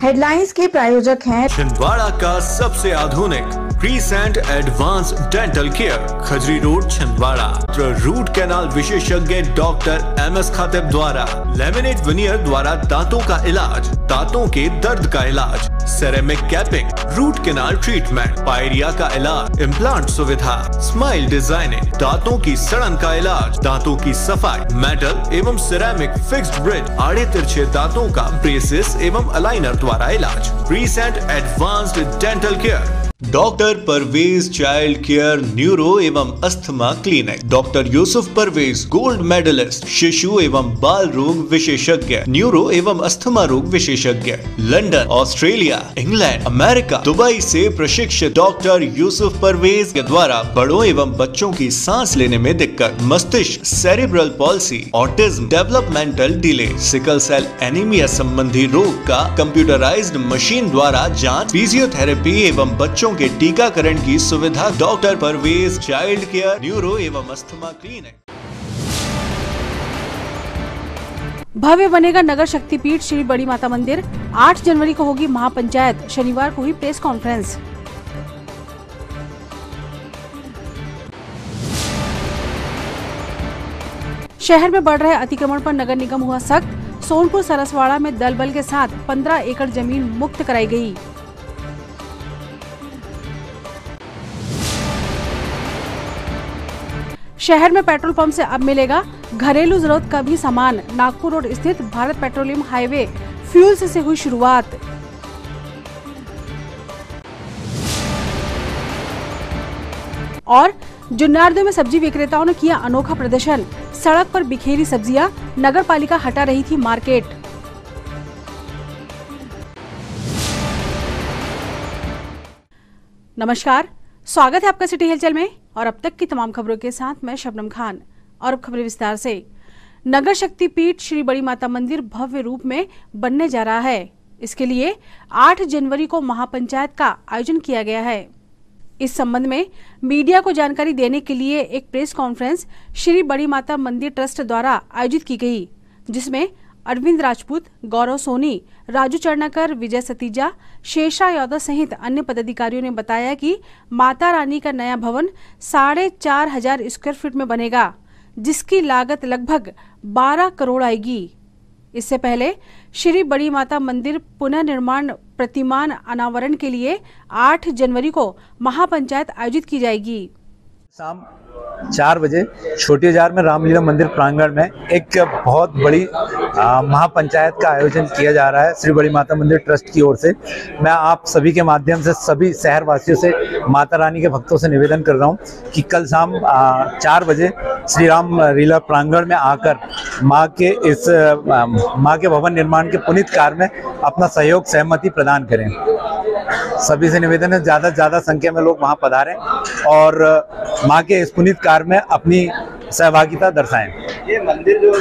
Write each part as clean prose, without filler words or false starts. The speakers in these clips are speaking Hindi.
हेडलाइंस के प्रायोजक हैं छिंदवाड़ा का सबसे आधुनिक Crescent advance dental care, Khajri road Chhindwara. Root canal विशेषज्ञ डॉक्टर MS खातिब द्वारा लेमिनेट विनियर द्वारा दांतों का इलाज, दांतों के दर्द का इलाज, ceramic capping, root canal treatment, pyorrhoea का इलाज, इम्प्लांट सुविधा, स्माइल डिजाइनिंग, दांतों की सड़न का इलाज, दांतों की सफाई, मेटल एवं सिरेमिक फिक्स्ड ब्रिज, आड़े तिरछे दांतों का ब्रेसेस एवं अलाइनर द्वारा इलाज। Crescent advanced dental care, doctor Parvez child care neuro एवं asthma clinic, doctor Yusuf Parvez gold medallist, शिशु एवं बाल रोग विशेषज्ञ, न्यूरो एवं अस्थमा रोग विशेषज्ञ, London, Australia, England, America, Dubai से प्रशिक्षित डॉक्टर यूसुफ परवेज के द्वारा बड़ों एवं बच्चों की सांस लेने में दिक्कत, मस्तिष्क, cerebral palsy, autism, developmental delay, sickle cell anaemia संबंधी रोग का कंप्यूटराइज्ड मशीन द्वारा जांच, फिजियोथेरेपी एवं बच्चों के टीकाकरण की सुविधा। Doctor Parvez child care neuro एवं अस्थमा क्लिनिक। भव्य बनेगा नगर शक्तिपीठ श्री बड़ी माता मंदिर, 8 जनवरी को होगी महापंचायत, शनिवार को हुई प्रेस कॉन्फ्रेंस। शहर में बढ़ रहे अतिक्रमण पर नगर निगम हुआ सख्त, सोनपुर सरसवाड़ा में दल बल के साथ 15 एकड़ जमीन मुक्त कराई गई। शहर में पेट्रोल पंप से अब मिलेगा घरेलू जरूरत का भी सामान, नागपुर रोड स्थित भारत पेट्रोलियम हाईवे फ्यूल्स से हुई शुरुआत। और जुन्नारदेव में सब्जी विक्रेताओं ने किया अनोखा प्रदर्शन, सड़क पर बिखेरी सब्जियां, नगर पालिका हटा रही थी मार्केट। नमस्कार, स्वागत है आपका सिटी हलचल में और अब तक की तमाम खबरों के साथ मैं शबनम खान। और अब खबरें विस्तार से। नगर शक्तिपीठ श्री बड़ी माता मंदिर भव्य रूप में बनने जा रहा है। इसके लिए 8 जनवरी को महापंचायत का आयोजन किया गया है। इस संबंध में मीडिया को जानकारी देने के लिए एक प्रेस कॉन्फ्रेंस श्री बड़ी माता मंदिर ट्रस्ट द्वारा आयोजित की गई, जिसमें अरविंद राजपूत, गौरव सोनी, राजू चरणाकर, विजय सतीजा, शेषा यादव सहित अन्य पदाधिकारियों ने बताया कि माता रानी का नया भवन 4,500 स्क्वायर फीट में बनेगा, जिसकी लागत लगभग 12 करोड़ आएगी। इससे पहले श्री बड़ी माता मंदिर पुनर्निर्माण प्रतिमान अनावरण के लिए 8 जनवरी को महापंचायत आयोजित की जाएगी। शाम 4 बजे छोटी हजार में रामलीला मंदिर प्रांगण में एक बहुत बड़ी महापंचायत का आयोजन किया जा रहा है श्री बड़ी माता मंदिर ट्रस्ट की ओर से। मैं आप सभी के माध्यम से सभी शहर वासियों से, माता रानी के भक्तों से निवेदन कर रहा हूं कि कल शाम 4 बजे श्री रामलीला प्रांगण में आकर माँ के भवन निर्माण के पुनीत कार्य में अपना सहयोग सहमति प्रदान करें। सभी से निवेदन है ज़्यादा से ज़्यादा संख्या में लोग वहाँ पधारें और माँ के इस पुनीत कार्य में अपनी सहभागिता दर्शाएं। ये मंदिर जो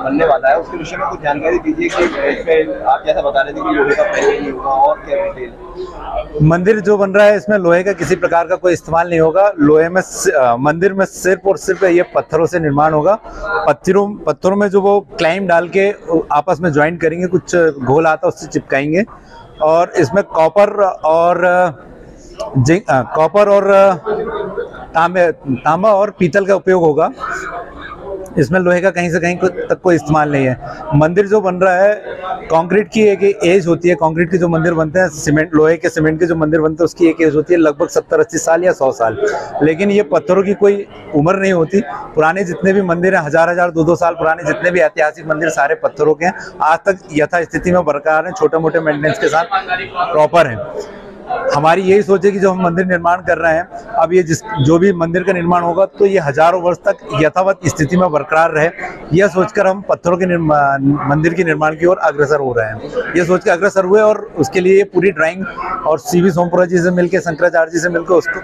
बनने वाला है उसके विषय में कुछ जानकारी दीजिए कि इसमें आप जैसा बता रहे थे कि लोहे का प्रयोग नहीं होगा और क्या डिटेल। मंदिर जो बन रहा है इसमें लोहे का किसी प्रकार का कोई इस्तेमाल नहीं होगा। लोहे में मंदिर में सिर्फ और सिर्फ ये पत्थरों से निर्माण होगा। पत्थरों में जो वो क्लाइम डाल के आपस में ज्वाइंट करेंगे, कुछ घोल आता है उससे चिपकाएंगे और इसमें कॉपर और तांबा और पीतल का उपयोग होगा। इसमें लोहे का कहीं से कहीं तक कोई इस्तेमाल नहीं है। मंदिर जो बन रहा है, कंक्रीट की एक एज होती है। कंक्रीट के जो मंदिर बनते हैं, लोहे के सीमेंट के जो मंदिर बनते हैं, उसकी एक एज होती है लगभग 70-80 साल या 100 साल। लेकिन ये पत्थरों की कोई उम्र नहीं होती। पुराने जितने भी मंदिर हैं, 1000-1000, 2-2 साल पुराने जितने भी ऐतिहासिक मंदिर, सारे पत्थरों के हैं। आज तक यथास्थिति में बरकरार हैं, छोटे मोटे मेंटेनेंस के साथ प्रॉपर हैं। हमारी यही सोच है कि जो हम मंदिर निर्माण कर रहे हैं, अब ये जो भी मंदिर का निर्माण होगा तो ये हजारों वर्ष तक यथावत स्थिति में बरकरार रहे। यह सोचकर हम पत्थरों के मंदिर के निर्माण की ओर अग्रसर हो रहे हैं। ये सोच के अग्रसर हुए और उसके लिए पूरी ड्राइंग और CV सोमपुरा जी से मिलकर, शंकराचार्य जी से मिलकर उसको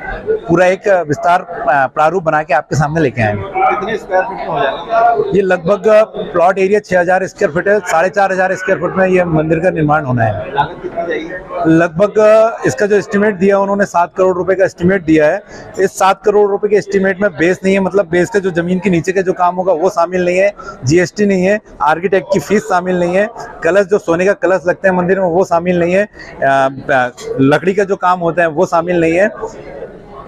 पूरा एक विस्तार प्रारूप बना के आपके सामने लेके आएंगे। कितने स्क्वायर फीट में हो जाएगा? ये लगभग प्लॉट एरिया 6000 स्क्वायर फीट है। 4500 स्क्वायर फीट में ये मंदिर का निर्माण होना है। लागत कितनी जाएगी? लगभग इसका जो एस्टिमेट दिया उन्होंने 7 करोड़ रुपए का एस्टिमेट दिया है। इस 7 करोड़ रुपए के एस्टिमेट में बेस नहीं है, मतलब बेस के जो जमीन के नीचे के जो काम होगा वो शामिल नहीं है, जीएसटी नहीं है, आर्किटेक्ट की फीस शामिल नहीं है, कलश जो सोने का कलश लगते हैं मंदिर में वो शामिल नहीं है, लकड़ी का जो काम होता है वो शामिल नहीं है,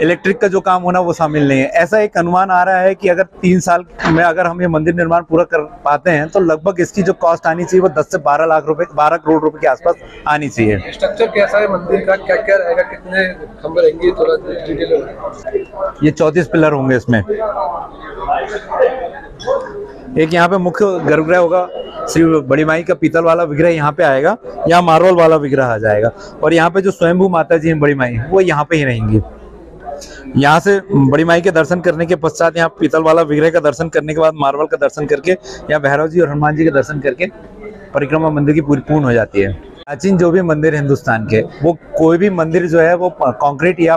इलेक्ट्रिक का जो काम होना वो शामिल नहीं है। ऐसा एक अनुमान आ रहा है कि अगर 3 साल में अगर हम ये मंदिर निर्माण पूरा कर पाते हैं तो लगभग इसकी जो कॉस्ट आनी चाहिए वो 10 से 12 लाख रुपए 12 करोड़ रुपए के आसपास आनी चाहिए। स्ट्रक्चर कैसा है मंदिर का, क्या क्या रहेगा, कितने खंभे रहेंगे, थोड़ा डिटेल में? ये 34 पिलर होंगे इसमें। एक यहाँ पे मुख्य गर्भगृह होगा, श्री बड़ी माई का पीतल वाला विग्रह यहाँ पे आएगा, यहाँ मार्बल वाला विग्रह आ जाएगा, और यहाँ पे जो स्वयंभू माता जी हैं बड़ी माई वो यहाँ पे ही रहेंगी। यहाँ से बड़ी माई के दर्शन करने के पश्चात यहाँ पीतल वाला विग्रह का दर्शन करने के बाद मार्बल का दर्शन करके यहाँ भैरव जी और हनुमान जी के दर्शन करके परिक्रमा मंदिर की पूर्ण हो जाती है। प्राचीन जो भी मंदिर हिंदुस्तान के, वो कोई भी मंदिर जो है वो कंक्रीट या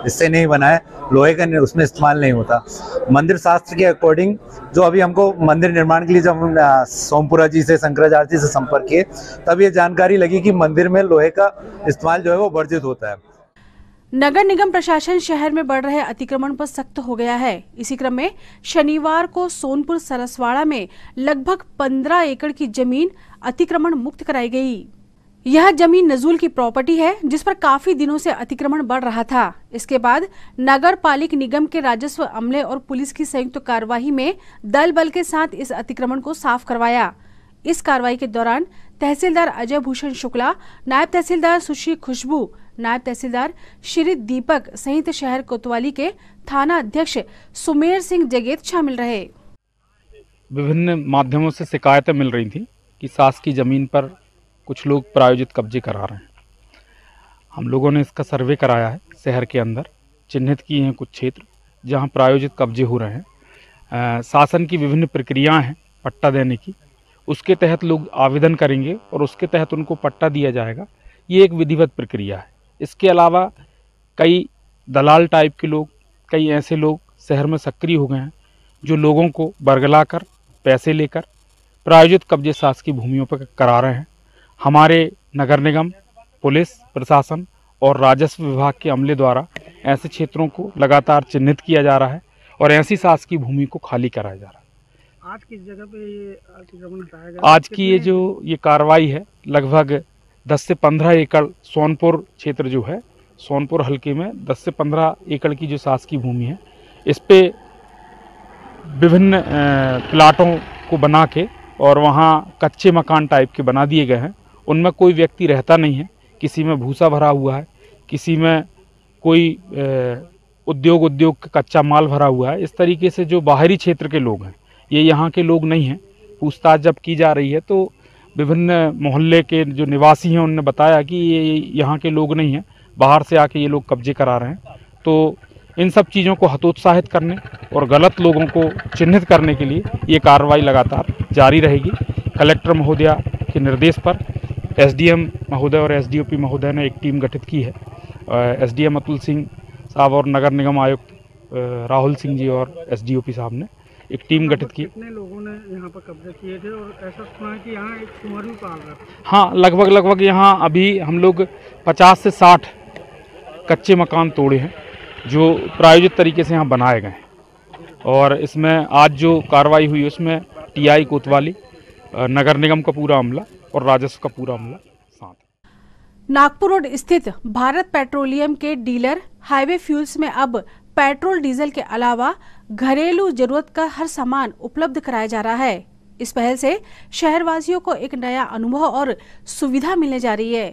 इससे नहीं बना है, लोहे का उसमें इस्तेमाल नहीं होता। मंदिर शास्त्र के अकॉर्डिंग जो अभी हमको मंदिर निर्माण के लिए जब हम सोमपुरा जी से शंकराचार्य जी से संपर्क किए तब ये जानकारी लगी कि मंदिर में लोहे का इस्तेमाल जो है वो वर्जित होता है। नगर निगम प्रशासन शहर में बढ़ रहे अतिक्रमण पर सख्त हो गया है। इसी क्रम में शनिवार को सोनपुर सरसवाड़ा में लगभग 15 एकड़ की जमीन अतिक्रमण मुक्त कराई गई। यह जमीन नजूल की प्रॉपर्टी है जिस पर काफी दिनों से अतिक्रमण बढ़ रहा था। इसके बाद नगर पालिक निगम के राजस्व अमले और पुलिस की संयुक्त कार्रवाई में दल बल के साथ इस अतिक्रमण को साफ करवाया। इस कार्रवाई के दौरान तहसीलदार अजय भूषण शुक्ला, नायब तहसीलदार सुश्री खुशबू, नायब तहसीलदार श्री दीपक सहित शहर कोतवाली के थाना अध्यक्ष सुमेर सिंह जगेत शामिल रहे। विभिन्न माध्यमों से शिकायतें मिल रही थी कि शासकीय जमीन पर कुछ लोग प्रायोजित कब्जे करा रहे हैं। हम लोगों ने इसका सर्वे कराया है, शहर के अंदर चिन्हित किए हैं कुछ क्षेत्र जहां प्रायोजित कब्जे हो रहे हैं। शासन की विभिन्न प्रक्रियाएं हैं पट्टा देने की, उसके तहत लोग आवेदन करेंगे और उसके तहत उनको पट्टा दिया जाएगा। ये एक विधिवत प्रक्रिया है। इसके अलावा कई दलाल टाइप के लोग, कई ऐसे लोग शहर में सक्रिय हो गए हैं जो लोगों को बरगलाकर पैसे लेकर प्रायोजित कब्जे शासकीय भूमियों पर करा रहे हैं। हमारे नगर निगम, पुलिस प्रशासन और राजस्व विभाग के अमले द्वारा ऐसे क्षेत्रों को लगातार चिन्हित किया जा रहा है और ऐसी शासकीय भूमि को खाली कराया जा रहा है। आज किस जगह पे ये अतिक्रमण हटाया गया? आज की ये कार्रवाई है लगभग 10 से 15 एकड़ सोनपुर क्षेत्र जो है, सोनपुर हल्के में 10 से 15 एकड़ की जो शासकीय भूमि है, इस पे विभिन्न प्लाटों को बना के और वहाँ कच्चे मकान टाइप के बना दिए गए हैं। उनमें कोई व्यक्ति रहता नहीं है, किसी में भूसा भरा हुआ है, किसी में कोई उद्योग का कच्चा माल भरा हुआ है। इस तरीके से जो बाहरी क्षेत्र के लोग हैं, ये यहाँ के लोग नहीं हैं। पूछताछ जब की जा रही है तो विभिन्न मोहल्ले के जो निवासी हैं उन्होंने बताया कि ये यहाँ के लोग नहीं हैं, बाहर से आके ये लोग कब्जे करा रहे हैं। तो इन सब चीज़ों को हतोत्साहित करने और गलत लोगों को चिन्हित करने के लिए ये कार्रवाई लगातार जारी रहेगी। कलेक्टर महोदया के निर्देश पर एसडीएम महोदय और एसडीओपी महोदय ने एक टीम गठित की है। एसडीएम अतुल सिंह साहब और नगर निगम आयुक्त राहुल सिंह जी और एसडीओपी साहब ने एक टीम गठित की। कितने लोगों ने यहाँ पर कब्जे किए थे और ऐसा सुना है कि यहाँ एक कुंवर भी पाल रहा था? हाँ, लगभग यहाँ अभी हम लोग 50 से 60 कच्चे मकान तोड़े हैं जो प्रायोजित तरीके से यहाँ बनाए गए हैं। और इसमें आज जो कार्रवाई हुई उसमें टीआई कोतवाली, नगर निगम का पूरा अमला और राजस्व का पूरा अमला साथ। नागपुर रोड स्थित भारत पेट्रोलियम के डीलर हाईवे फ्यूल्स में अब पेट्रोल डीजल के अलावा घरेलू जरूरत का हर सामान उपलब्ध कराया जा रहा है। इस पहल से शहरवासियों को एक नया अनुभव और सुविधा मिलने जा रही है।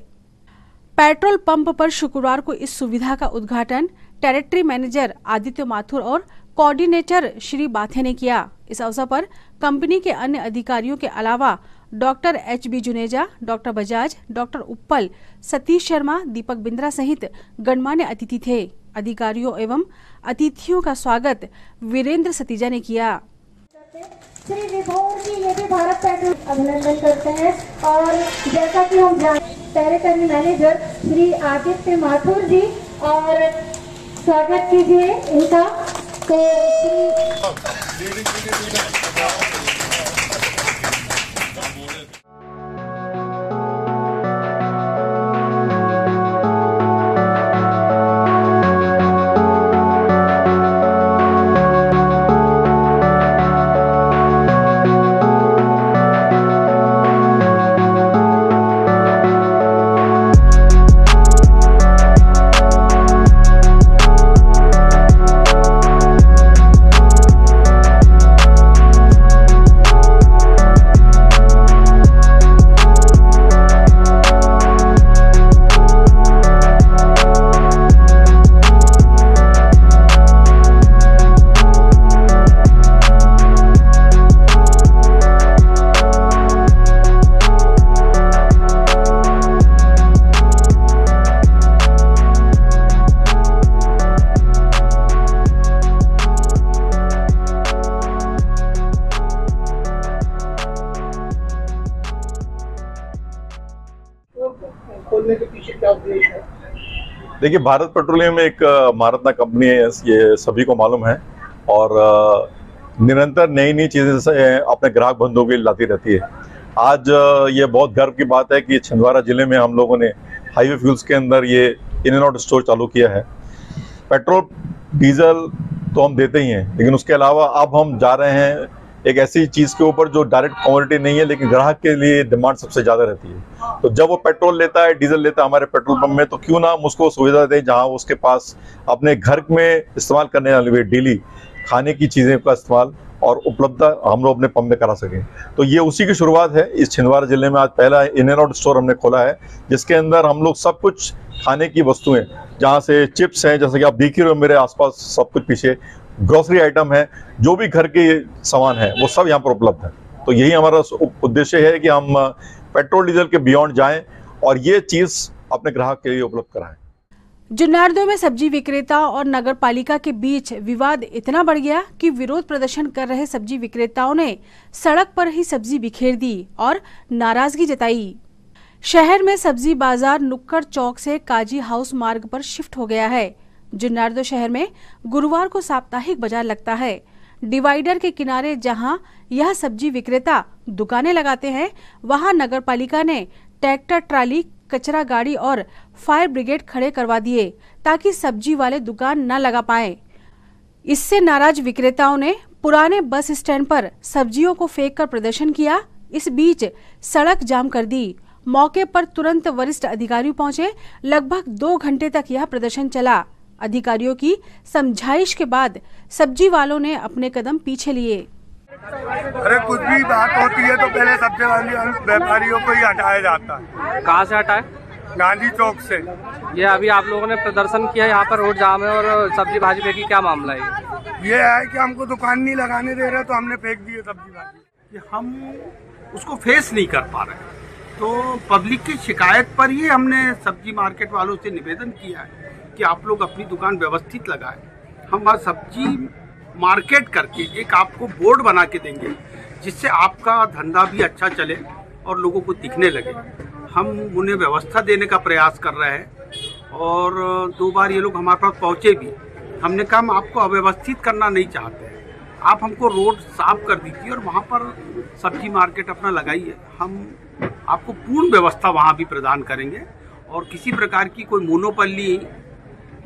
पेट्रोल पंप पर शुक्रवार को इस सुविधा का उद्घाटन टेरिटरी मैनेजर आदित्य माथुर और कोऑर्डिनेटर श्री बाथे ने किया। इस अवसर पर कंपनी के अन्य अधिकारियों के अलावा doctor HB Juneja, doctor Bajaj, doctor Uppal, Satish Sharma, Deepak Bindra सहित गणमान्य अतिथि थे। अधिकारियों एवं अतिथियों का स्वागत वीरेंद्र सतीजा ने किया। श्री विभोर जी ये भी भारत पेट्रोल अभिनंदन करते हैं और जैसा कि हम टेरिटरी मैनेजर श्री आदित्य माथुर जी और स्वागत कीजिए इनका। तो खोलने के पीछे क्या उद्देश्य है? देखिए, भारत पेट्रोलियम एक महारत्ना कंपनी है, ये सभी को मालूम है, और निरंतर नई नई चीज़ें अपने ग्राहक बंधुओं के लिए लाती रहती है। आज ये बहुत गर्व की बात है कि छिंदवाड़ा जिले में हम लोगों ने हाईवे फ्यूल्स के अंदर ये इन एंड आउट स्टोर चालू किया है। पेट्रोल डीजल तो हम देते ही हैं, लेकिन उसके अलावा अब हम जा रहे हैं एक ऐसी चीज़ के ऊपर जो डायरेक्ट कमोडिटी नहीं है, लेकिन ग्राहक के लिए डिमांड सबसे ज़्यादा रहती है। तो जब वो पेट्रोल लेता है, डीजल लेता है हमारे पेट्रोल पंप में, तो क्यों ना हम उसको सुविधा दें जहां उसके पास अपने घर में इस्तेमाल करने वाली डेली खाने की चीज़ें का इस्तेमाल और उपलब्ध हम लोग अपने पंप में करा सकें। तो ये उसी की शुरुआत है। इस छिंदवाड़ा जिले में आज पहला इन एंड आउट स्टोर हमने खोला है, जिसके अंदर हम लोग सब कुछ खाने की वस्तुएं, जहाँ से चिप्स हैं, जैसे कि आप देख ही रहे हो मेरे आसपास सब कुछ पीछे ग्रोसरी आइटम है, जो भी घर के सामान है वो सब यहाँ पर उपलब्ध है। तो यही हमारा उद्देश्य है कि हम पेट्रोल डीजल के बियॉन्ड जाएं और ये चीज़ अपने ग्राहक के लिए उपलब्ध कराएं। जुन्नारदेव में सब्जी विक्रेता और नगर पालिका के बीच विवाद इतना बढ़ गया कि विरोध प्रदर्शन कर रहे सब्जी विक्रेताओं ने सड़क पर ही सब्जी बिखेर दी और नाराजगी जताई। शहर में सब्जी बाजार नुक्कड़ चौक से काजी हाउस मार्ग पर शिफ्ट हो गया है। जुन्नारदेव शहर में गुरुवार को साप्ताहिक बाजार लगता है। डिवाइडर के किनारे जहां यह सब्जी विक्रेता दुकानें लगाते हैं, वहां नगर पालिका ने ट्रैक्टर ट्राली, कचरा गाड़ी और फायर ब्रिगेड खड़े करवा दिए ताकि सब्जी वाले दुकान न लगा पाए। इससे नाराज विक्रेताओं ने पुराने बस स्टैंड पर सब्जियों को फेंककर प्रदर्शन किया। इस बीच सड़क जाम कर दी। मौके पर तुरंत वरिष्ठ अधिकारी पहुंचे। लगभग 2 घंटे तक यह प्रदर्शन चला। अधिकारियों की समझाइश के बाद सब्जी वालों ने अपने कदम पीछे लिए। अरे कुछ भी बात होती है तो पहले सब्जी वाली व्यापारियों को ही हटाया जाता है। कहाँ से हटाए? गांधी चौक से। ये अभी आप लोगों ने प्रदर्शन किया, यहाँ पर रोड जाम है और सब्जी भाजी फेंकी, क्या मामला है? ये है कि हमको दुकान नहीं लगाने दे रहे, तो हमने फेंक दिए सब्जी भाजी। हम उसको फेस नहीं कर पा रहे, तो पब्लिक की शिकायत पर ही हमने सब्जी मार्केट वालों से निवेदन किया है कि आप लोग अपनी दुकान व्यवस्थित लगाएं। हम आज सब्जी मार्केट करके एक आपको बोर्ड बना के देंगे, जिससे आपका धंधा भी अच्छा चले और लोगों को दिखने लगे। हम उन्हें व्यवस्था देने का प्रयास कर रहे हैं और 2 बार ये लोग हमारे पास पहुँचे भी। हमने कहा हम आपको अव्यवस्थित करना नहीं चाहते हैं, आप हमको रोड साफ कर दीजिए और वहाँ पर सब्जी मार्केट अपना लगाइए। हम आपको पूर्ण व्यवस्था वहाँ भी प्रदान करेंगे और किसी प्रकार की कोई मोनोपली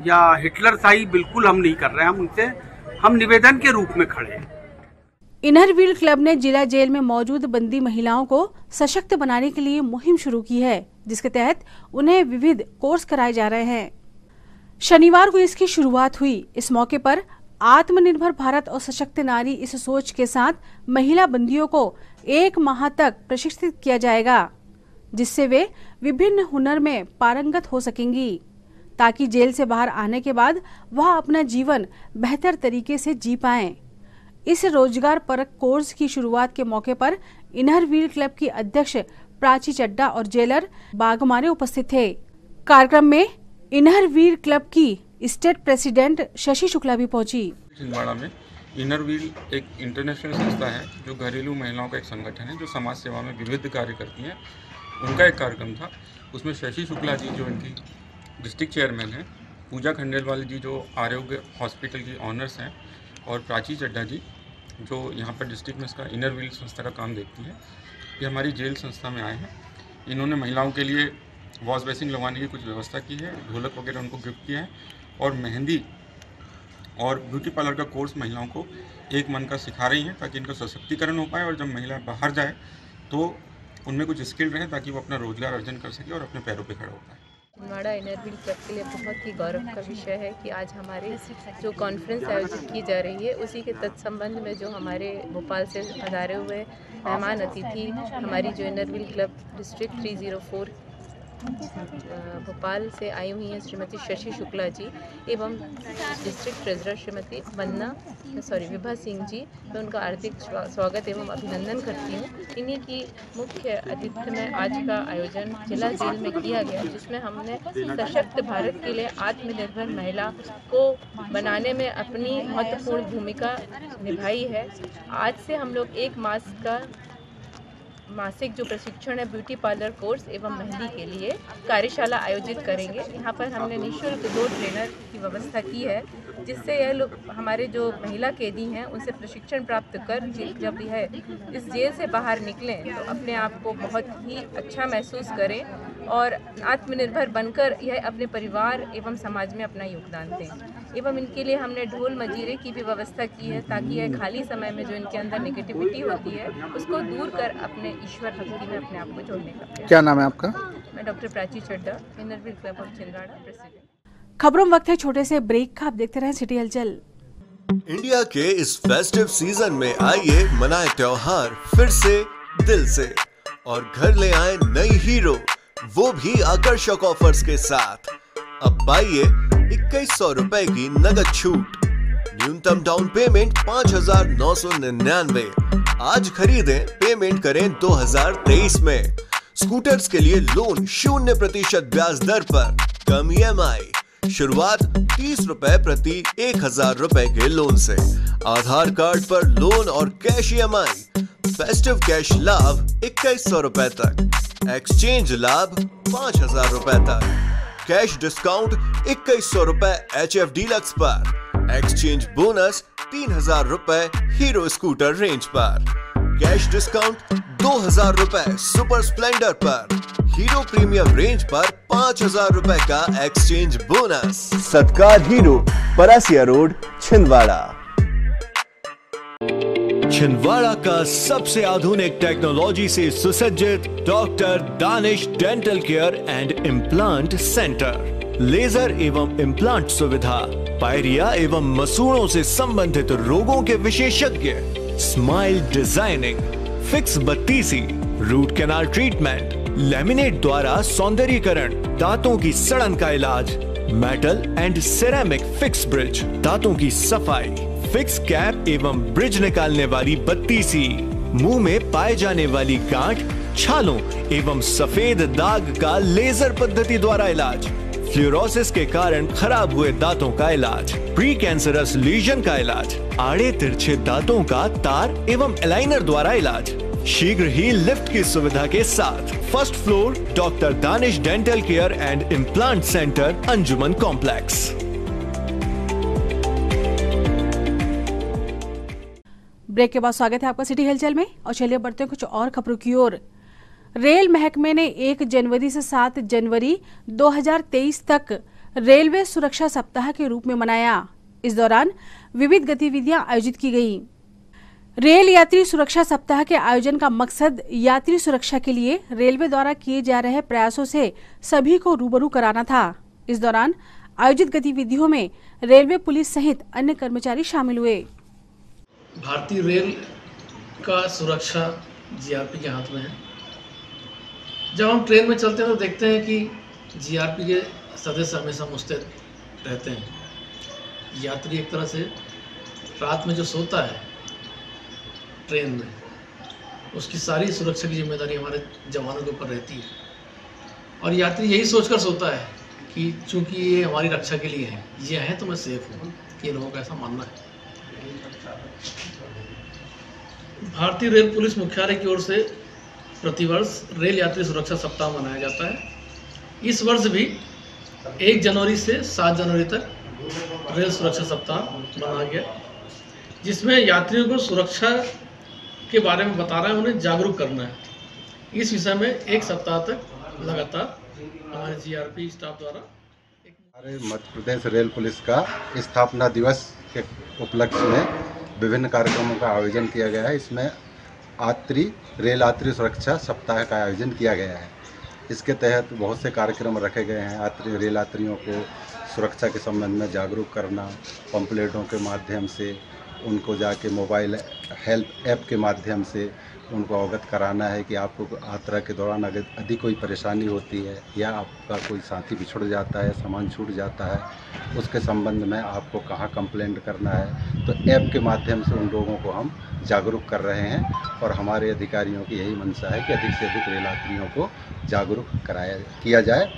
या हिटलरशाही बिल्कुल हम नहीं कर रहे हैं। हम उनसे निवेदन के रूप में खड़े हैं। इनर व्हील क्लब ने जिला जेल में मौजूद बंदी महिलाओं को सशक्त बनाने के लिए मुहिम शुरू की है, जिसके तहत उन्हें विविध कोर्स कराए जा रहे हैं। शनिवार को इसकी शुरुआत हुई। इस मौके पर आत्मनिर्भर भारत और सशक्त नारी इस सोच के साथ महिला बंदियों को 1 माह तक प्रशिक्षित किया जाएगा, जिससे वे विभिन्न हुनर में पारंगत हो सकेंगी, ताकि जेल से बाहर आने के बाद वह अपना जीवन बेहतर तरीके से जी पाएं। इस रोजगार परक कोर्स की शुरुआत के मौके पर इनर व्हील क्लब की अध्यक्ष प्राची चड्डा और जेलर बागमारे उपस्थित थे। कार्यक्रम में इनर व्हील क्लब की स्टेट प्रेसिडेंट शशि शुक्ला भी पहुंची। छिंदवाड़ा में इनर व्हील एक इंटरनेशनल संस्था है जो घरेलू महिलाओं का एक संगठन है जो समाज सेवा में विविध कार्य करती है। उनका एक कार्यक्रम था, उसमें शशि शुक्ला जी जो इनकी डिस्ट्रिक्ट चेयरमैन हैं, पूजा खंडेलवाल जी जो आरोग्य हॉस्पिटल की ऑनर्स हैं, और प्राची चड्ढा जी जो यहाँ पर डिस्ट्रिक्ट में इसका इनर व्हील संस्था का काम देखती है, ये हमारी जेल संस्था में आए हैं। इन्होंने महिलाओं के लिए वॉश बेसिन लगवाने की कुछ व्यवस्था की है, ढोलक वगैरह उनको गिफ्ट किया है और मेहंदी और ब्यूटी पार्लर का कोर्स महिलाओं को एक मन का सिखा रही हैं ताकि इनका सशक्तिकरण हो पाए और जब महिला बाहर जाए तो उनमें कुछ स्किल रहे ताकि वो अपना रोजगार अर्जन कर सके और अपने पैरों पे खड़ा हो पाए। छिंदवाड़ा इनर व्हील क्लब के लिए बहुत ही गौरव का विषय है कि आज हमारे जो कॉन्फ्रेंस आयोजित की जा रही है उसी के तत्संबंध में जो हमारे भोपाल से पधारे हुए मेहमान अतिथि हमारी जो inner wheel club district 304 Bhopal से आई हुई हैं श्रीमती शशि शुक्ला जी एवं डिस्ट्रिक्ट ट्रेजरर श्रीमती विभा सिंह जी, मैं उनका हार्दिक स्वागत एवं अभिनंदन करती हूँ। इन्हीं की मुख्य अतिथि में आज का आयोजन जिला जेल में किया गया, जिसमें हमने सशक्त भारत के लिए आत्मनिर्भर महिला को बनाने में अपनी महत्वपूर्ण भूमिका निभाई है। आज से हम लोग 1 मास का मासिक जो प्रशिक्षण है ब्यूटी पार्लर कोर्स एवं मेहंदी के लिए कार्यशाला आयोजित करेंगे। यहाँ पर हमने निःशुल्क 2 ट्रेनर की व्यवस्था की है, जिससे यह लोग हमारे जो महिला कैदी हैं उनसे प्रशिक्षण प्राप्त कर जब यह इस जेल से बाहर निकलें तो अपने आप को बहुत ही अच्छा महसूस करें और आत्मनिर्भर बनकर यह अपने परिवार एवं समाज में अपना योगदान दें। एवं इनके लिए हमने ढोल मजीरे की भी व्यवस्था की है ताकि यह खाली समय में जो इनके अंदर नेगेटिविटी होती है उसको दूर कर अपने ईश्वर भक्ति में अपने आप को जोड़ने का। क्या नाम है आपका? मैं doctor Prachi Chadha, inner wheel club of Chhindwara president. खबरों में वक्त है छोटे से ब्रेक का, आप देखते रहें सिटी हलचल। इंडिया के इस फेस्टिव सीजन में आइए मनाए त्योहार फिर से दिल से और घर ले आए नई हीरो, वो भी आकर्षक ऑफर्स के साथ। अब पाइए 2100 रुपए की नगद छूट, न्यूनतम डाउन पेमेंट 5,999। आज खरीदें, पेमेंट करें 2023 में। स्कूटर्स के लिए लोन 0% ब्याज दर पर, कम EMI, शुरुआत 30 रुपए प्रति 1000 रुपए के लोन से। आधार कार्ड पर लोन और कैश EMI, फेस्टिव कैश लाभ 2100 रुपए तक, एक्सचेंज लाभ 5000 रुपए तक, कैश डिस्काउंट 2100 रुपए HF डीलक्स पर, एक्सचेंज बोनस 3000 रुपए हीरो स्कूटर रेंज पर, कैश डिस्काउंट 2000 रुपए सुपर स्प्लेंडर पर, हीरो प्रीमियम रेंज पर 5000 रुपए का exchange bonus. Satkar Hero, Parasia road, Chhindwara. Chhindwara का सबसे आधुनिक टेक्नोलॉजी से सुसज्जित doctor Danish dental care and implant centre, laser एवं इम्प्लांट सुविधा, पायरिया एवं मसूड़ों से संबंधित रोगों के विशेषज्ञ, स्माइल डिजाइनिंग, फिक्स बत्तीसी, रूट कैनाल ट्रीटमेंट, लैमिनेट द्वारा सौंदर्यीकरण, दांतों की सड़न का इलाज, metal and ceramic fix bridge, दांतों की सफाई, फिक्स कैप एवं ब्रिज निकालने वाली बत्तीसी, मुंह में पाए जाने वाली गांठ, छालों एवं सफेद दाग का लेजर पद्धति द्वारा इलाज, फ्लोरोसिस के कारण खराब हुए दांतों का इलाज, प्री कैंसरस लीजन का इलाज, आड़े तिरछे दांतों का तार एवं एलाइनर द्वारा इलाज, शीघ्र ही लिफ्ट की सुविधा के साथ। First floor doctor Danish dental care and implant centre, Anjuman complex. Break के बाद स्वागत है आपका सिटी हलचल में और चलिए बढ़ते हैं कुछ और खबरों की ओर। रेल महकमे ने 1 जनवरी से 7 जनवरी 2023 तक रेलवे सुरक्षा सप्ताह के रूप में मनाया। इस दौरान विविध गतिविधियां आयोजित की गई। रेल यात्री सुरक्षा सप्ताह के आयोजन का मकसद यात्री सुरक्षा के लिए रेलवे द्वारा किए जा रहे प्रयासों से सभी को रूबरू कराना था। इस दौरान आयोजित गतिविधियों में रेलवे पुलिस सहित अन्य कर्मचारी शामिल हुए। भारतीय रेल का सुरक्षा जीआरपी के हाथ में है। जब हम ट्रेन में चलते हैं तो देखते हैं कि जीआरपी के सदस्य हमेशा मुस्तैद रहते हैं। यात्री एक तरह से रात में जो सोता है ट्रेन में, उसकी सारी सुरक्षा की जिम्मेदारी हमारे जवानों के ऊपर रहती है और यात्री यही सोचकर सोता है कि चूंकि ये हमारी रक्षा के लिए है, ये है तो मैं सेफ हूँ, कि लोगों का ऐसा मानना है। भारतीय रेल पुलिस मुख्यालय की ओर से प्रतिवर्ष रेल यात्री सुरक्षा सप्ताह मनाया जाता है। इस वर्ष भी 1 जनवरी से 7 जनवरी तक रेल सुरक्षा सप्ताह मनाया गया। जिसमें यात्रियों को सुरक्षा के बारे में बता रहे हैं, उन्हें जागरूक करना है। इस विषय में 1 सप्ताह तक लगातार हमारे जीआरपी स्टाफ द्वारा हमारे मध्य प्रदेश रेल पुलिस का स्थापना दिवस के उपलक्ष्य में विभिन्न कार्यक्रमों का आयोजन किया गया है। इसमें रेल यात्री सुरक्षा सप्ताह का आयोजन किया गया है। इसके तहत बहुत से कार्यक्रम रखे गए हैं। रेल यात्रियों को सुरक्षा के संबंध में जागरूक करना, पंपलेटों के माध्यम से उनको जाके मोबाइल हेल्प ऐप के माध्यम से उनको अवगत कराना है कि आपको यात्रा के दौरान अगर अधिक कोई परेशानी होती है या आपका कोई साथी बिछड़ जाता है, सामान छूट जाता है, उसके संबंध में आपको कहाँ कंप्लेंट करना है। तो ऐप के माध्यम से उन लोगों को हम जागरूक कर रहे हैं और हमारे अधिकारियों की यही मंशा है कि अधिक से अधिक रेल यात्रियों को जागरूक किया जाए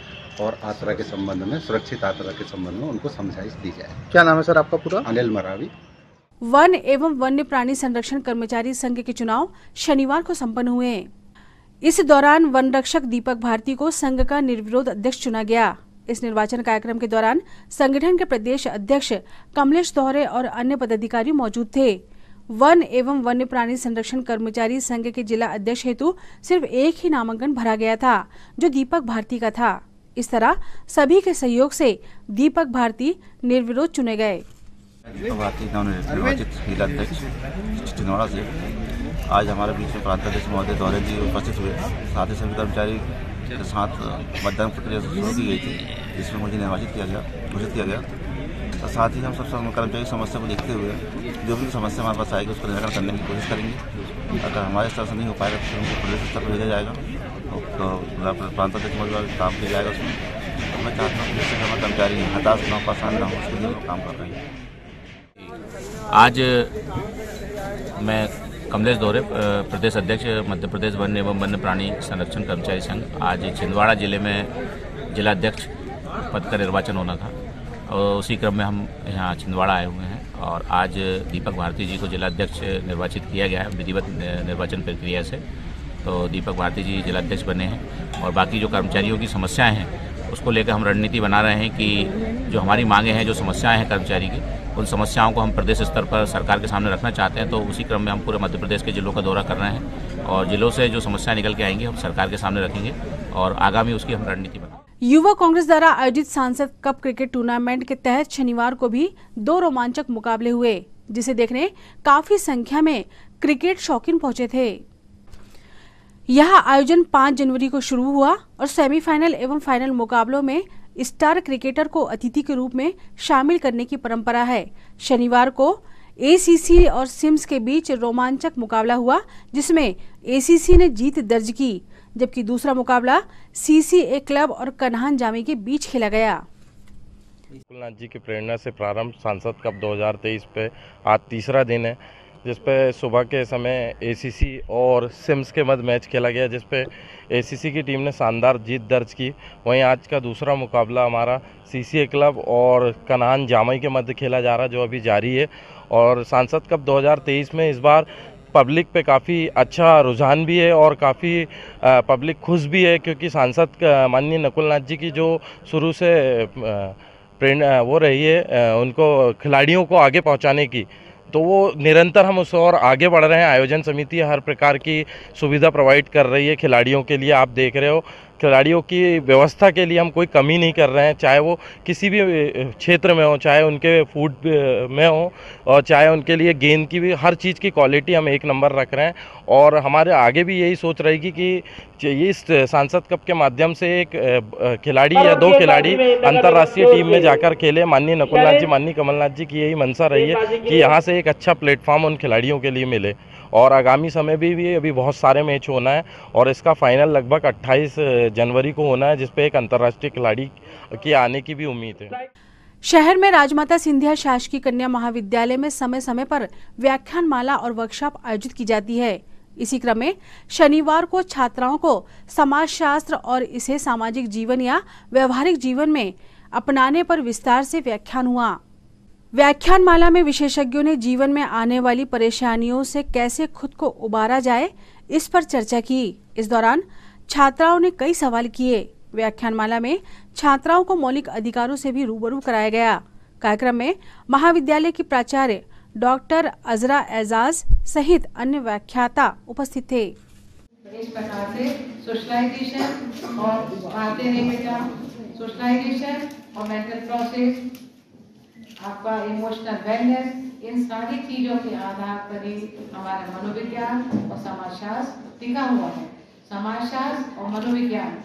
और यात्रा के संबंध में, सुरक्षित यात्रा के संबंध में उनको समझाइश दी जाए। क्या नाम है सर आपका पूरा? अनिल मरावी। वन एवं वन्य प्राणी संरक्षण कर्मचारी संघ के चुनाव शनिवार को संपन्न हुए। इस दौरान वन रक्षक दीपक भारती को संघ का निर्विरोध अध्यक्ष चुना गया। इस निर्वाचन कार्यक्रम के दौरान संगठन के प्रदेश अध्यक्ष कमलेश दौरे और अन्य पदाधिकारी मौजूद थे। वन एवं वन्य प्राणी संरक्षण कर्मचारी संघ के जिला अध्यक्ष हेतु सिर्फ एक ही नामांकन भरा गया था, जो दीपक भारती का था। इस तरह सभी के सहयोग से दीपक भारती निर्विरोध चुने गए। भारतीय नवनिर्वाचित जिला अध्यक्ष छिंदवाड़ा से आज हमारे बीच में प्रांताध्यक्ष महोदय दौरे जी उपस्थित हुए। साथ ही सभी कर्मचारी के साथ मतदान प्रक्रिया शुरू की गई थी, जिसमें मुझे घोषित किया गया। और साथ ही हम सब कर्मचारी समस्या को देखते हुए जो भी समस्या हमारे पास आएगी उसका निराकरण करने की कोशिश करेंगे। अगर हमारे स्तर से नहीं हो पाएगा तो उनको प्रदेश स्तर पर भेजा जाएगा और प्रांताध्यक्ष महोदय काम किया जाएगा उसमें। तो मैं चाहता हूँ कि हमारे कर्मचारी हताश न हो, परेशान न हो, उसके लिए काम कर रहे हैं। आज मैं कमलेश दौरे, प्रदेश अध्यक्ष मध्य प्रदेश वन एवं वन्य प्राणी संरक्षण कर्मचारी संघ, आज छिंदवाड़ा जिले में जिला अध्यक्ष पद का निर्वाचन होना था और उसी क्रम में हम यहाँ छिंदवाड़ा आए हुए हैं। और आज दीपक भारती जी को जिला अध्यक्ष निर्वाचित किया गया है विधिवत निर्वाचन प्रक्रिया से। तो दीपक भारती जी जिला अध्यक्ष बने हैं और बाकी जो कर्मचारियों की समस्याएँ हैं उसको लेकर हम रणनीति बना रहे हैं कि जो हमारी मांगे हैं, जो समस्याएं हैं कर्मचारी की, उन समस्याओं को हम प्रदेश स्तर पर सरकार के सामने रखना चाहते हैं। तो उसी क्रम में हम पूरे मध्य प्रदेश के जिलों का दौरा कर रहे हैं और जिलों से जो समस्याएं निकल के आएंगी हम सरकार के सामने रखेंगे और आगामी उसकी हम रणनीति बनाएंगे। युवा कांग्रेस द्वारा आयोजित सांसद कप क्रिकेट टूर्नामेंट के तहत शनिवार को भी 2 रोमांचक मुकाबले हुए, जिसे देखने काफी संख्या में क्रिकेट शौकीन पहुंचे थे। यह आयोजन 5 जनवरी को शुरू हुआ और सेमीफाइनल एवं फाइनल मुकाबलों में स्टार क्रिकेटर को अतिथि के रूप में शामिल करने की परंपरा है। शनिवार को एसीसी और सिम्स के बीच रोमांचक मुकाबला हुआ, जिसमें एसीसी ने जीत दर्ज की, जबकि दूसरा मुकाबला सीसीए क्लब और कन्हान जामी के बीच खेला गया। नकुलनाथ जी की प्रेरणा से प्रारंभ सांसद कप 2023 पे आज तीसरा दिन है, जिसपे सुबह के समय एसीसी और सिम्स के मध्य मैच खेला गया, जिसपे एसीसी की टीम ने शानदार जीत दर्ज की। वहीं आज का दूसरा मुकाबला हमारा सीसीए क्लब और कन्हान जामई के मध्य खेला जा रहा, जो अभी जारी है। और सांसद कप 2023 में इस बार पब्लिक पे काफ़ी अच्छा रुझान भी है और काफ़ी पब्लिक खुश भी है, क्योंकि सांसद माननीय नकुलनाथ जी की जो शुरू से प्रेरणा वो रही है उनको खिलाड़ियों को आगे पहुंचाने की, तो वो निरंतर हम उस और आगे बढ़ रहे हैं। आयोजन समिति हर प्रकार की सुविधा प्रोवाइड कर रही है खिलाड़ियों के लिए। आप देख रहे हो खिलाड़ियों की व्यवस्था के लिए हम कोई कमी नहीं कर रहे हैं, चाहे वो किसी भी क्षेत्र में हो, चाहे उनके फूड में हो और चाहे उनके लिए गेंद की भी, हर चीज़ की क्वालिटी हम एक नंबर रख रहे हैं। और हमारे आगे भी यही सोच रहेगी कि इस सांसद कप के माध्यम से एक खिलाड़ी या 2 खिलाड़ी अंतर्राष्ट्रीय टीम में जाकर खेले। माननीय नकुलनाथ जी, माननीय कमलनाथ जी की यही मंशा रही है कि यहाँ से एक अच्छा प्लेटफॉर्म उन खिलाड़ियों के लिए मिले। और आगामी समय भी अभी बहुत सारे मैच होना है और इसका फाइनल लगभग 28 जनवरी को होना है, जिसपे एक अंतर्राष्ट्रीय खिलाड़ी के आने की भी उम्मीद है। शहर में राजमाता सिंधिया शासकीय कन्या महाविद्यालय में समय समय पर व्याख्यानमाला और वर्कशॉप आयोजित की जाती है। इसी क्रम में शनिवार को छात्राओं को समाजशास्त्र और इसे सामाजिक जीवन या व्यवहारिक जीवन में अपनाने पर विस्तार से व्याख्यान हुआ। व्याख्यानमाला में विशेषज्ञों ने जीवन में आने वाली परेशानियों से कैसे खुद को उबारा जाए, इस पर चर्चा की। इस दौरान छात्राओं ने कई सवाल किए। व्याख्यानमाला में छात्राओं को मौलिक अधिकारों से भी रूबरू कराया गया। कार्यक्रम में महाविद्यालय की प्राचार्य डॉक्टर अजरा एजाज सहित अन्य व्याख्याता उपस्थित थे। इस प्रकार से सोशलाइजेशन और बातें नहीं बेटा, सोशलाइजेशन और मेंटल प्रोसेस, आपका इमोशनल वेलनेस, इन सारी चीजों के आधार पर ही हमारा मनोविज्ञान और समाजशास्त्र टिका हुआ है। समाजशास्त्र और मनोविज्ञान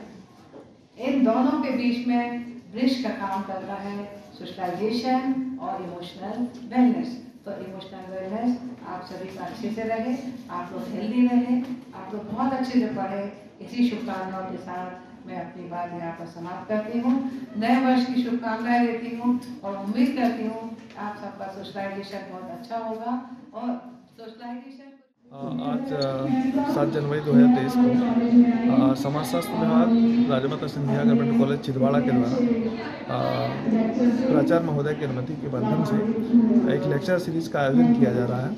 इन दोनों के बीच में ब्रिज का काम करता है सोशलाइजेशन और इमोशनल वेलनेस। तो इमोशनल वेलनेस आप सभी का अच्छे से रहे, आप लोग हेल्दी रहे, आप लोग बहुत अच्छे से पढ़े। इसी शुभकामनाओं के साथ मैं अपनी बात यहाँ पर समाप्त करती हूँ। नए वर्ष की शुभकामनाएं देती हूँ और उम्मीद करती हूँ आप सबका सोशलाइजेशन बहुत अच्छा होगा। और सोशलाइजेशन आज 7 जनवरी 2023 को समाजशास्त्र विभाग राजमाता सिंधिया गवर्नमेंट कॉलेज छिंदवाड़ा के द्वारा प्राचार्य महोदय की अनुमति के बंधन से एक लेक्चर सीरीज का आयोजन किया जा रहा है।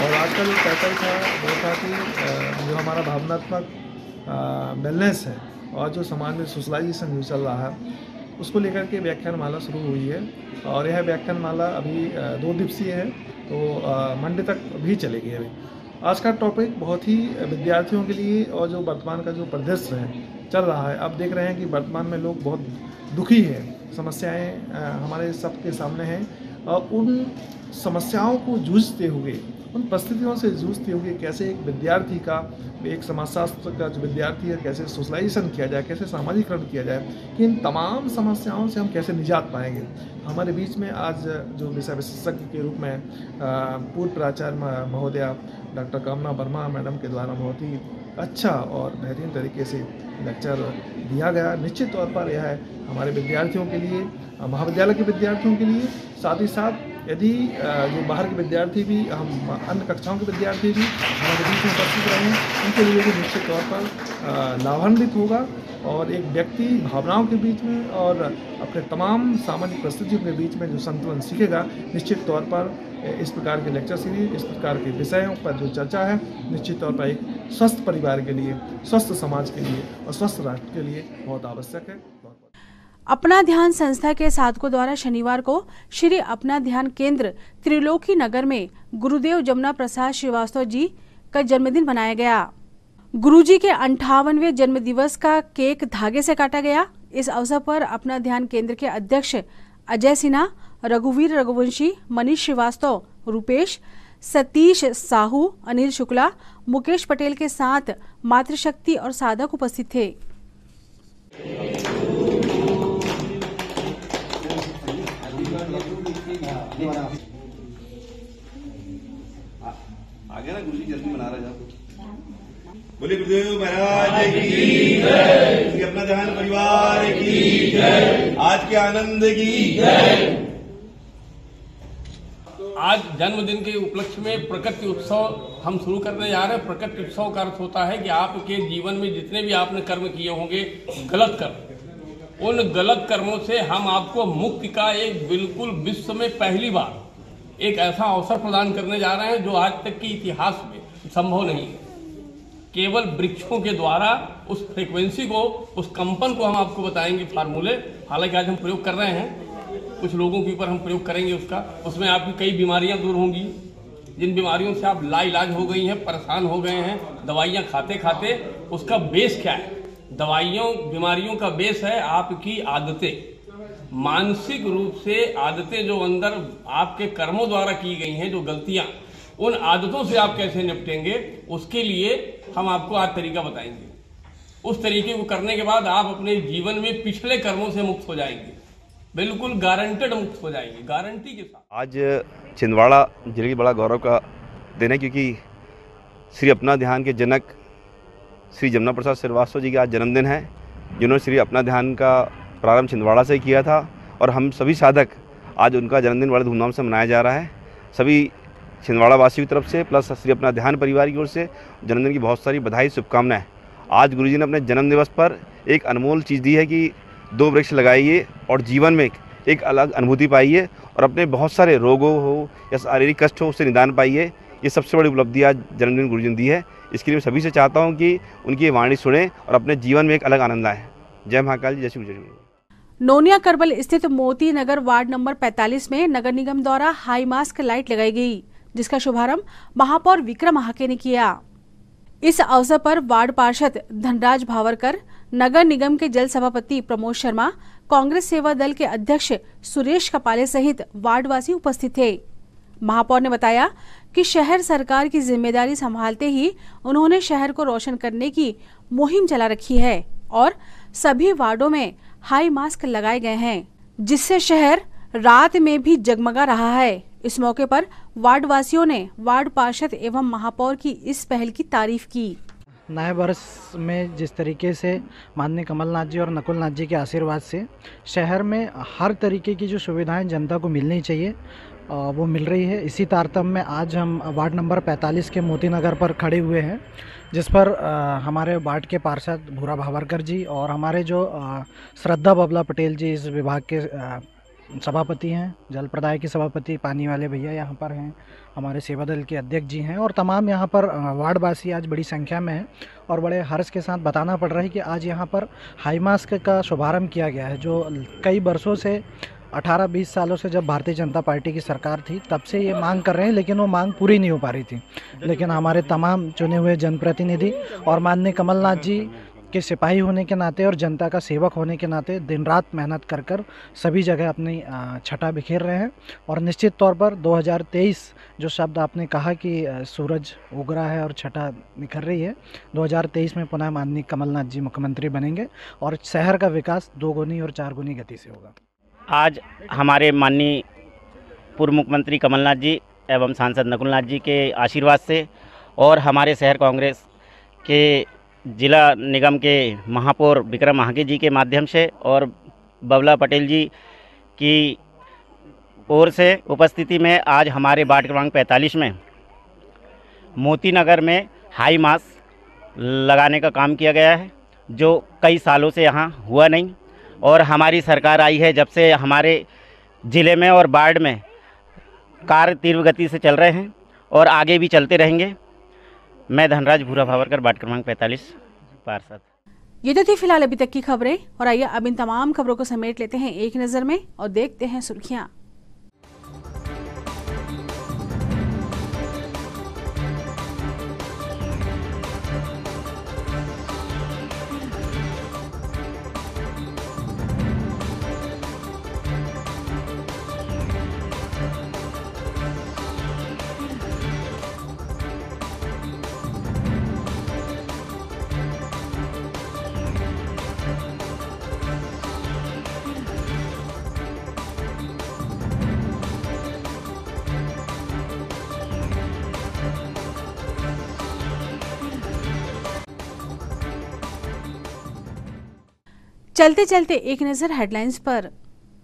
और आज का जो टाइटल था वो था कि जो हमारा भावनात्मक वेलनेस है और जो समाज में सोशलाइजेशन जो चल रहा है उसको लेकर के व्याख्यानमाला शुरू हुई है। और यह व्याख्यानमाला अभी 2 दिवसीय है, तो मंडे तक भी चलेगी। अभी आज का टॉपिक बहुत ही विद्यार्थियों के लिए और जो वर्तमान का जो परिदृश्य है चल रहा है, आप देख रहे हैं कि वर्तमान में लोग बहुत दुखी हैं, समस्याएं हमारे सबके सामने हैं। और उन समस्याओं को जूझते हुए, उन परिस्थितियों से जूझते हुए कैसे एक विद्यार्थी का, एक समाजशास्त्र का जो विद्यार्थी है, कैसे सोशलाइजेशन किया जाए, कैसे सामाजिकरण किया जाए, कि इन तमाम समस्याओं से हम कैसे निजात पाएंगे। हमारे बीच में आज जो विषय विशेषज्ञ के रूप में पूर्व प्राचार्य महोदया डॉक्टर कामना वर्मा मैडम के द्वारा बहुत ही अच्छा और बेहतरीन तरीके से लेक्चर दिया गया। निश्चित तौर पर यह हमारे विद्यार्थियों के लिए, महाविद्यालय के विद्यार्थियों के लिए, साथ ही साथ यदि जो बाहर के विद्यार्थी भी, हम अन्य कक्षाओं के विद्यार्थी भी हमारे बीच में उपस्थित रहे हैं, उनके लिए भी निश्चित तौर पर लाभान्वित होगा। और एक व्यक्ति भावनाओं के बीच में और अपने तमाम सामाजिक परिस्थितियों के बीच में जो संतुलन सीखेगा, निश्चित तौर पर इस प्रकार के लेक्चर सीरीज, इस प्रकार के विषयों पर जो चर्चा है, निश्चित तौर पर एक स्वस्थ परिवार के लिए, स्वस्थ समाज के लिए और स्वस्थ राष्ट्र के लिए बहुत आवश्यक है। अपना ध्यान संस्था के साधकों द्वारा शनिवार को श्री अपना ध्यान केंद्र त्रिलोकी नगर में गुरुदेव जमुना प्रसाद श्रीवास्तव जी का जन्मदिन मनाया गया। गुरुजी के 58वें जन्म दिवस का केक धागे से काटा गया। इस अवसर पर अपना ध्यान केंद्र के अध्यक्ष अजय सिन्हा, रघुवीर रघुवंशी, मनीष श्रीवास्तव, रूपेश, सतीश साहू, अनिल शुक्ला, मुकेश पटेल के साथ मातृशक्ति और साधक उपस्थित थे। आगे ना गुरुजी जल्दी बना रहे हैं। बोले गुरुदेव महाराज की जय, अपना ध्यान परिवार की जय, आज के आनंद की जय। आज जन्मदिन के उपलक्ष्य में प्रकट उत्सव हम शुरू करने जा रहे हैं। प्रकट उत्सव का अर्थ होता है कि आपके जीवन में जितने भी आपने कर्म किए होंगे, गलत कर्म, उन गलत कर्मों से हम आपको मुक्ति का एक बिल्कुल विश्व में पहली बार एक ऐसा अवसर प्रदान करने जा रहे हैं जो आज तक के इतिहास में संभव नहीं है। केवल वृक्षों के द्वारा उस फ्रीक्वेंसी को, उस कंपन को हम आपको बताएंगे फार्मूले। हालांकि आज हम प्रयोग कर रहे हैं, कुछ लोगों के ऊपर हम प्रयोग करेंगे उसका। उसमें आपकी कई बीमारियां दूर होंगी, जिन बीमारियों से आप लाइलाज हो गई हैं, परेशान हो गए हैं, दवाइयां खाते खाते। उसका बेस क्या है? दवाइयों, बीमारियों का बेस है आपकी आदतें, मानसिक रूप से आदतें जो अंदर आपके कर्मों द्वारा की गई हैं, जो गलतियां, उन आदतों से आप कैसे निपटेंगे, उसके लिए हम आपको आज तरीका बताएंगे। उस तरीके को करने के बाद आप अपने जीवन में पिछले कर्मों से मुक्त हो जाएंगे, बिल्कुल गारंटेड मुक्त हो जाएंगे, गारंटी के साथ। आज छिंदवाड़ा जिले की बड़ा गौरव का दिन है, क्योंकि श्री अपना ध्यान के जनक श्री जमुना प्रसाद श्रीवास्तव जी का आज जन्मदिन है, जिन्होंने श्री अपना ध्यान का प्रारंभ छिंदवाड़ा से किया था। और हम सभी साधक आज उनका जन्मदिन बड़े धूमधाम से मनाया जा रहा है। सभी छिंदवाड़ा वासियों की तरफ से प्लस श्री अपना ध्यान परिवार की ओर से जन्मदिन की बहुत सारी बधाई, शुभकामनाएं। आज गुरुजी ने अपने जन्म दिवस पर एक अनमोल चीज़ दी है कि 2 वृक्ष लगाइए और जीवन में एक अलग अनुभूति पाइए और अपने बहुत सारे रोगों हो या शारीरिक कष्ट हो उससे निदान पाइए। ये सबसे बड़ी उपलब्धि आज जन्मदिन गुरुजी ने दी है। इसके लिए मैं सभी से चाहता हूँ कि उनकी ये वाणी सुने और अपने जीवन में एक अलग आनंद आए। जय महाकाल जी, जय श्री गुरु। नोनिया करबल स्थित मोती नगर वार्ड नंबर 45 में नगर निगम द्वारा हाई मास्क लाइट लगाई गई। जिसका शुभारंभ महापौर विक्रम महाके ने किया। इस अवसर पर वार्ड पार्षद धनराज भावरकर, नगर निगम के जल सभापति प्रमोद शर्मा, कांग्रेस सेवा दल के अध्यक्ष सुरेश कपाले सहित वार्डवासी उपस्थित थे। महापौर ने बताया कि शहर सरकार की जिम्मेदारी संभालते ही उन्होंने शहर को रोशन करने की मुहिम चला रखी है और सभी वार्डों में हाई मास्क लगाए गए हैं, जिससे शहर रात में भी जगमगा रहा है। इस मौके पर वार्ड वासियों ने वार्ड पार्षद एवं महापौर की इस पहल की तारीफ की। नए वर्ष में जिस तरीके से माननीय कमलनाथ जी और नकुलनाथ जी के आशीर्वाद से शहर में हर तरीके की जो सुविधाएं जनता को मिलनी चाहिए वो मिल रही है। इसी तारतम्य में आज हम वार्ड नंबर 45 के मोती नगर पर खड़े हुए हैं, जिस पर हमारे वार्ड के पार्षद भूरा भावरकर जी और हमारे जो श्रद्धा बबला पटेल जी इस विभाग के सभापति हैं, जल प्रदाय के सभापति पानी वाले भैया यहाँ पर हैं, हमारे सेवा दल के अध्यक्ष जी हैं और तमाम यहाँ पर वार्डवासी आज बड़ी संख्या में हैं और बड़े हर्ष के साथ बताना पड़ रहा है कि आज यहाँ पर हाई मास्क का शुभारंभ किया गया है, जो कई वर्षों से 18-20 सालों से जब भारतीय जनता पार्टी की सरकार थी तब से ये मांग कर रहे हैं, लेकिन वो मांग पूरी नहीं हो पा रही थी। लेकिन हमारे तमाम चुने हुए जनप्रतिनिधि और माननीय कमलनाथ जी के सिपाही होने के नाते और जनता का सेवक होने के नाते दिन रात मेहनत कर कर सभी जगह अपनी छटा बिखेर रहे हैं और निश्चित तौर पर 2023 जो शब्द आपने कहा कि सूरज उग रहा है और छटा निखर रही है, 2023 में पुनः माननीय कमलनाथ जी मुख्यमंत्री बनेंगे और शहर का विकास 2 गुनी और 4 गुनी गति से होगा। आज हमारे माननीय पूर्व मुख्यमंत्री कमलनाथ जी एवं सांसद नकुलनाथ जी के आशीर्वाद से और हमारे शहर कांग्रेस के जिला निगम के महापौर विक्रम महाके जी के माध्यम से और बबला पटेल जी की ओर से उपस्थिति में आज हमारे वार्ड क्रमांक 45 में मोती नगर में हाई मास्क लगाने का काम किया गया है, जो कई सालों से यहाँ हुआ नहीं और हमारी सरकार आई है जब से हमारे ज़िले में और वार्ड में कार्य तीव्र गति से चल रहे हैं और आगे भी चलते रहेंगे। मैं धनराज भूरा भावरकर, वार्ड क्रमांक 45 पार्षद। ये तो थी फिलहाल अभी तक की खबरें और आइए अब इन तमाम खबरों को समेट लेते हैं एक नज़र में और देखते हैं सुर्खियां। चलते चलते एक नजर हेडलाइंस पर।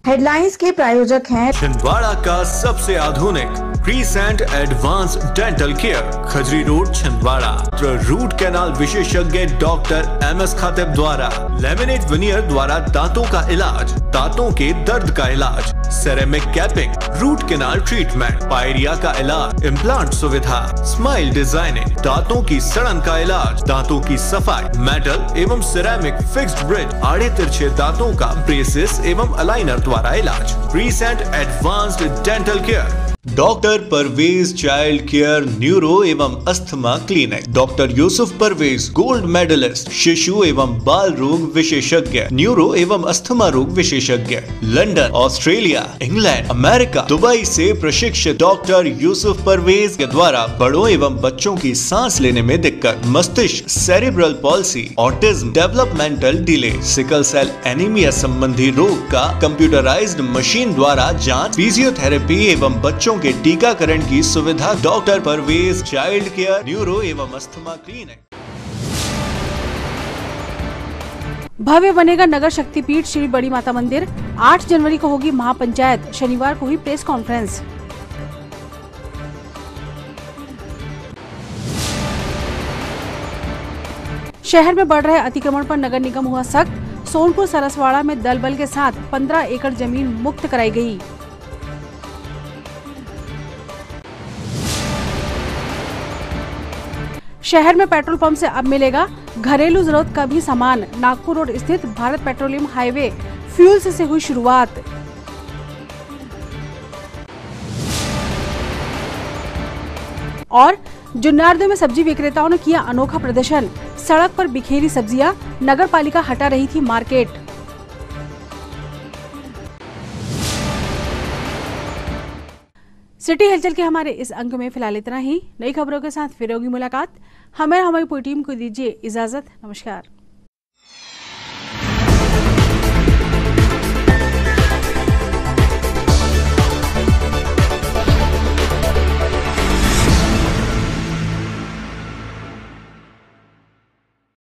हेडलाइंस के प्रायोजक हैं छिंदवाड़ा का सबसे आधुनिक Crescent advance dental care, Khajri road Chhindwara. Root canal विशेषज्ञ डॉक्टर MS खातिब द्वारा लेमिनेट विनियर द्वारा दांतों का इलाज, दांतों के दर्द का इलाज, ceramic capping, root canal treatment, pyorrhoea का इलाज, इम्प्लांट सुविधा, स्माइल डिजाइनिंग, दांतों की सड़न का इलाज, दांतों की सफाई, मेटल एवं सिरेमिक फिक्स्ड ब्रिज, आड़े तिरछे दांतों का ब्रेसेस एवं अलाइनर द्वारा इलाज। Crescent advanced dental care, doctor Parvez child care neuro एवं asthma clinic, doctor Yusuf Parvez gold medallist, शिशु एवं बाल रोग विशेषज्ञ, न्यूरो एवं अस्थमा रोग विशेषज्ञ, London, Australia, England, America, Dubai से प्रशिक्षित डॉक्टर यूसुफ परवेज के द्वारा बड़ों एवं बच्चों की सांस लेने में दिक्कत, मस्तिष्क, cerebral palsy, autism, developmental delay, sickle cell anaemia संबंधी रोग का कंप्यूटराइज्ड मशीन द्वारा जांच, फिजियोथेरेपी एवं बच्चों के टीकाकरण की सुविधा। Doctor Parvez child care neuro एवं अस्थमा क्लिनिक। भव्य बनेगा नगर शक्तिपीठ श्री बड़ी माता मंदिर, 8 जनवरी को होगी महापंचायत, शनिवार को हुई प्रेस कॉन्फ्रेंस। शहर में बढ़ रहे अतिक्रमण पर नगर निगम हुआ सख्त, सोनपुर सरसवाड़ा में दल बल के साथ 15 एकड़ जमीन मुक्त कराई गई। शहर में पेट्रोल पंप से अब मिलेगा घरेलू जरूरत का भी सामान, नागपुर रोड स्थित भारत पेट्रोलियम हाईवे फ्यूल्स से हुई शुरुआत। और जुन्नारदेव में सब्जी विक्रेताओं ने किया अनोखा प्रदर्शन, सड़क पर बिखेरी सब्जियां, नगर पालिका हटा रही थी मार्केट। सिटी हलचल के हमारे इस अंक में फिलहाल इतना ही। नई खबरों के साथ फिर होगी मुलाकात। हमें हमारी पूरी टीम को दीजिए इजाजत। नमस्कार।